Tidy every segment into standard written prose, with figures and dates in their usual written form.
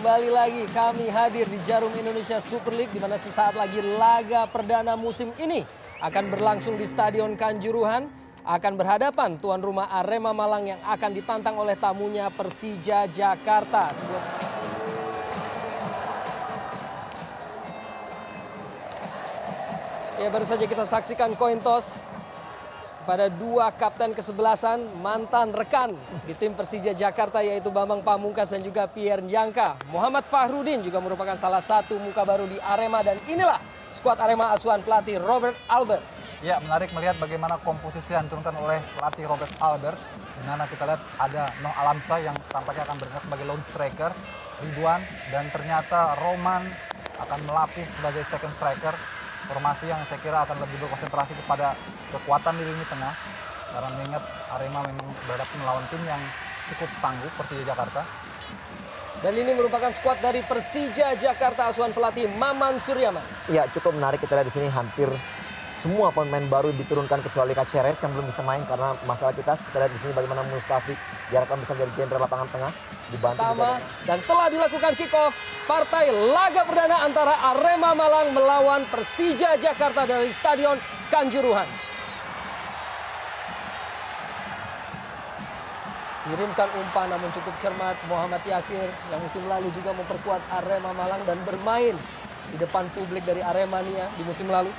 kembali lagi kami hadir di Jarum Indonesia Super League di mana sesaat lagi laga perdana musim ini akan berlangsung di Stadion Kanjuruhan, akan berhadapan tuan rumah Arema Malang yang akan ditantang oleh tamunya Persija Jakarta. Ya, baru saja kita saksikan coin toss pada dua kapten kesebelasan mantan rekan di tim Persija Jakarta yaitu Bambang Pamungkas dan juga Pierre Njangka. Muhammad Fahrudin juga merupakan salah satu muka baru di Arema dan inilah skuad Arema asuhan pelatih Robert Albert. Ya, menarik melihat bagaimana komposisi yang diturunkan oleh pelatih Robert Albert. Di mana kita lihat ada Noh Alamsyah yang tampaknya akan bergerak sebagai lone striker, Ridwan, dan ternyata Roman akan melapis sebagai second striker. Formasi yang saya kira akan lebih berkonsentrasi kepada kekuatan di lini tengah. Karena mengingat Arema memang berhadapan melawan tim yang cukup tangguh, Persija Jakarta. Dan ini merupakan skuad dari Persija Jakarta asuhan pelatih Maman Suryaman. Ya, cukup menarik kita lihat di sini hampir semua pemain baru diturunkan kecuali Kaceres yang belum bisa main karena masalah kita lihat di sini bagaimana Mustafiq diharapkan bisa menjadi jenderal lapangan tengah dibantu dan telah dilakukan kick off partai laga perdana antara Arema Malang melawan Persija Jakarta dari Stadion Kanjuruhan. Kirimkan umpan namun cukup cermat Muhammad Yasir yang musim lalu juga memperkuat Arema Malang dan bermain di depan publik dari Aremania di musim lalu.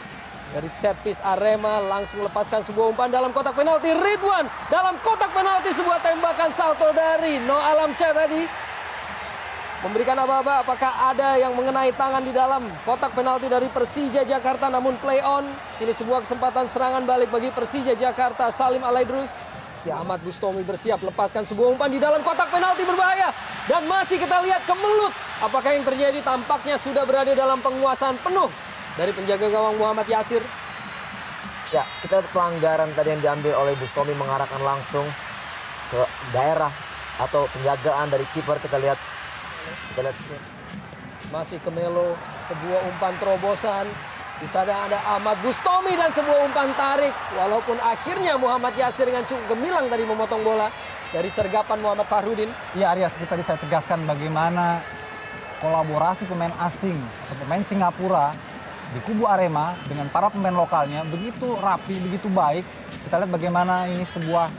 Dari set piece Arema langsung lepaskan sebuah umpan dalam kotak penalti. Ridwan dalam kotak penalti, sebuah tembakan salto dari Noh Alamsyah tadi. Memberikan aba-aba apakah ada yang mengenai tangan di dalam kotak penalti dari Persija Jakarta, namun play on. Ini sebuah kesempatan serangan balik bagi Persija Jakarta. Salim Alaidrus. Ya, Ahmad Bustomi bersiap lepaskan sebuah umpan di dalam kotak penalti berbahaya. Dan masih kita lihat kemelut. Apakah yang terjadi? Tampaknya sudah berada dalam penguasaan penuh dari penjaga gawang Muhammad Yasir. Ya, kita lihat pelanggaran tadi yang diambil oleh Bustomi mengarahkan langsung ke daerah atau penjagaan dari kiper. Kita lihat sedikit. Masih ke Melo, sebuah umpan terobosan. Di sana ada Ahmad Bustomi dan sebuah umpan tarik. Walaupun akhirnya Muhammad Yasir dengan cukup gemilang tadi memotong bola dari sergapan Muhammad Fahrudin. Ya, Arya, seperti tadi saya tegaskan bagaimana kolaborasi pemain asing atau pemain Singapura di kubu Arema dengan para pemain lokalnya begitu rapi, begitu baik. Kita lihat bagaimana ini sebuah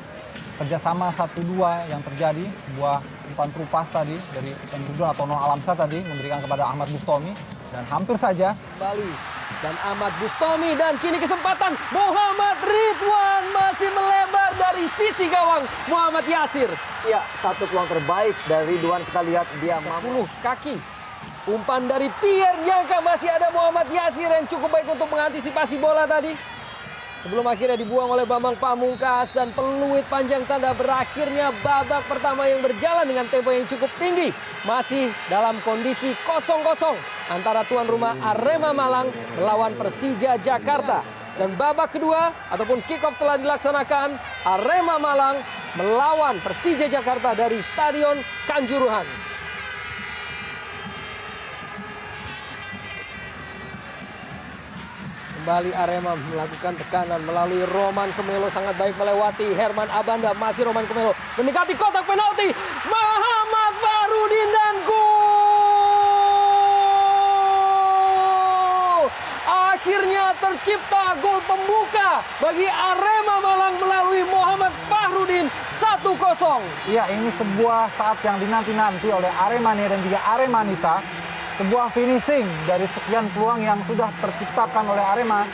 kerjasama 1-2 yang terjadi. Sebuah umpan trupas tadi dari Ridwan atau Noh Alamsyah tadi memberikan kepada Ahmad Bustomi. Dan hampir saja Bali dan Ahmad Bustomi dan kini kesempatan Muhammad Ridwan masih melebar dari sisi gawang Muhammad Yasir. Ya, satu peluang terbaik dari Ridwan, kita lihat dia 10 kaki. Umpan dari Pierre Njangka, masih ada Muhammad Yasir yang cukup baik untuk mengantisipasi bola tadi. Sebelum akhirnya dibuang oleh Bambang Pamungkas dan peluit panjang tanda berakhirnya babak pertama yang berjalan dengan tempo yang cukup tinggi. Masih dalam kondisi 0-0 antara tuan rumah Arema Malang melawan Persija Jakarta. Dan babak kedua ataupun kick off telah dilaksanakan. Arema Malang melawan Persija Jakarta dari Stadion Kanjuruhan. Kembali Arema melakukan tekanan melalui Roman Kemelo, sangat baik melewati Herman Abanda. Masih Roman Kemelo mendekati kotak penalti. Muhammad Fahrudin dan gol! Akhirnya tercipta gol pembuka bagi Arema Malang melalui Muhammad Fahrudin 1-0. ya, ini sebuah saat yang dinanti-nanti oleh Aremania dan juga Aremanita. Sebuah finishing dari sekian peluang yang sudah terciptakan oleh Arema,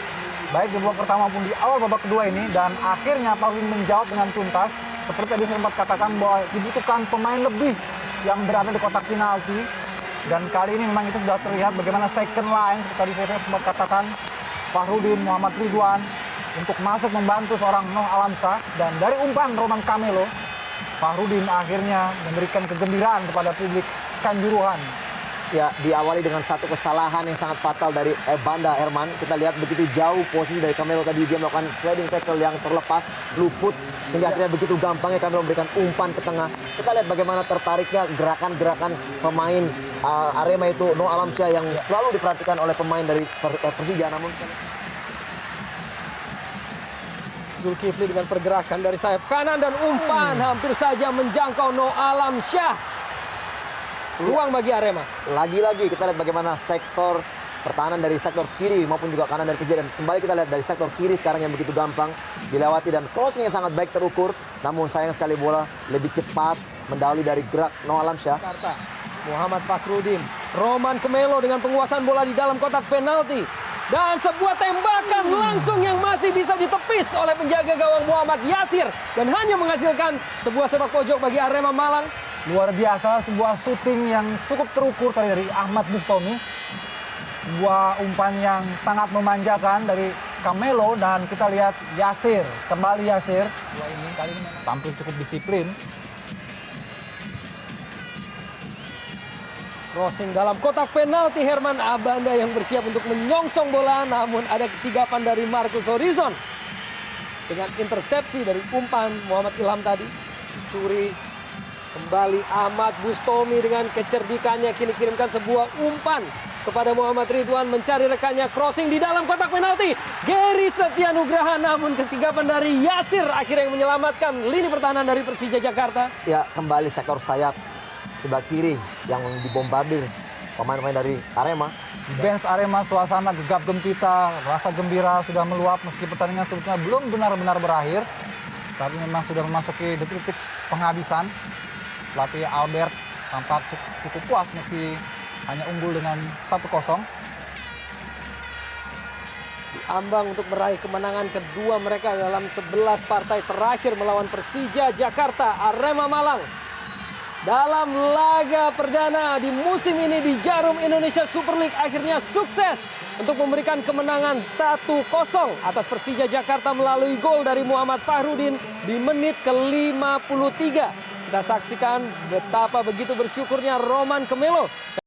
baik di babak pertama maupun di awal babak kedua ini. Dan akhirnya Fahrudin menjawab dengan tuntas. Seperti tadi saya sempat katakan bahwa dibutuhkan pemain lebih yang berada di kotak penalti. Dan kali ini memang itu sudah terlihat bagaimana second line, seperti tadi saya sempat katakan, Fahrudin, Muhammad Ridwan, untuk masuk membantu seorang Noh Alamsyah. Dan dari umpan Roman Kamelo, Fahrudin akhirnya memberikan kegembiraan kepada publik Kanjuruhan. Ya, diawali dengan satu kesalahan yang sangat fatal dari Banda Herman. Kita lihat begitu jauh posisi dari Kamelo tadi, dia melakukan sliding tackle yang terlepas, luput, sehingga akhirnya begitu gampangnya Kamelo memberikan umpan ke tengah. Kita lihat bagaimana tertariknya gerakan-gerakan pemain Arema itu, Noh Alamsyah yang selalu diperhatikan oleh pemain dari Persija. Namun Zulkifli dengan pergerakan dari sayap kanan dan umpan hampir saja menjangkau Noh Alamsyah. Peluang bagi Arema. Lagi-lagi kita lihat bagaimana sektor pertahanan dari sektor kiri maupun juga kanan dari Persija. Dan kembali kita lihat dari sektor kiri sekarang yang begitu gampang dilewati dan crossingnya sangat baik terukur. Namun sayang sekali bola lebih cepat mendahului dari gerak Noah Alamsyah. Jakarta. Muhammad Fakhrudin, Roman Kemelo dengan penguasaan bola di dalam kotak penalti. Dan sebuah tembakan langsung yang masih bisa ditepis oleh penjaga gawang Muhammad Yasir. Dan hanya menghasilkan sebuah sepak pojok bagi Arema Malang. Luar biasa, sebuah syuting yang cukup terukur tadi dari Ahmad Bustomi. Sebuah umpan yang sangat memanjakan dari Kamelo dan kita lihat Yasir, kembali Yasir. Dua ini kali ini memang tampil cukup disiplin. Crossing dalam kotak penalti, Herman Abanda yang bersiap untuk menyongsong bola, namun ada kesigapan dari Marcus Horizon. Dengan intersepsi dari umpan Muhammad Ilham tadi. Curi kembali Ahmad Bustomi dengan kecerdikannya kini kirimkan sebuah umpan kepada Muhammad Ridwan mencari rekannya, crossing di dalam kotak penalti. Gary Setianugraha, namun kesigapan dari Yasir akhirnya yang menyelamatkan lini pertahanan dari Persija Jakarta. Ya, kembali sektor sayap sebelah kiri yang dibombardir pemain-pemain dari Arema. Di bench Arema suasana gegap gempita, rasa gembira sudah meluap meski pertandingan sebetulnya belum benar-benar berakhir. Tapi memang sudah memasuki detik-detik penghabisan. Pelatih Albert tampak cukup puas meski hanya unggul dengan 1-0. Ambang untuk meraih kemenangan kedua mereka dalam 11 partai terakhir melawan Persija Jakarta. Arema Malang dalam laga perdana di musim ini di Jarum Indonesia Super League akhirnya sukses untuk memberikan kemenangan 1-0 atas Persija Jakarta melalui gol dari Muhammad Fakhrudin di menit ke-53. Kita saksikan betapa begitu bersyukurnya Roman Kemelo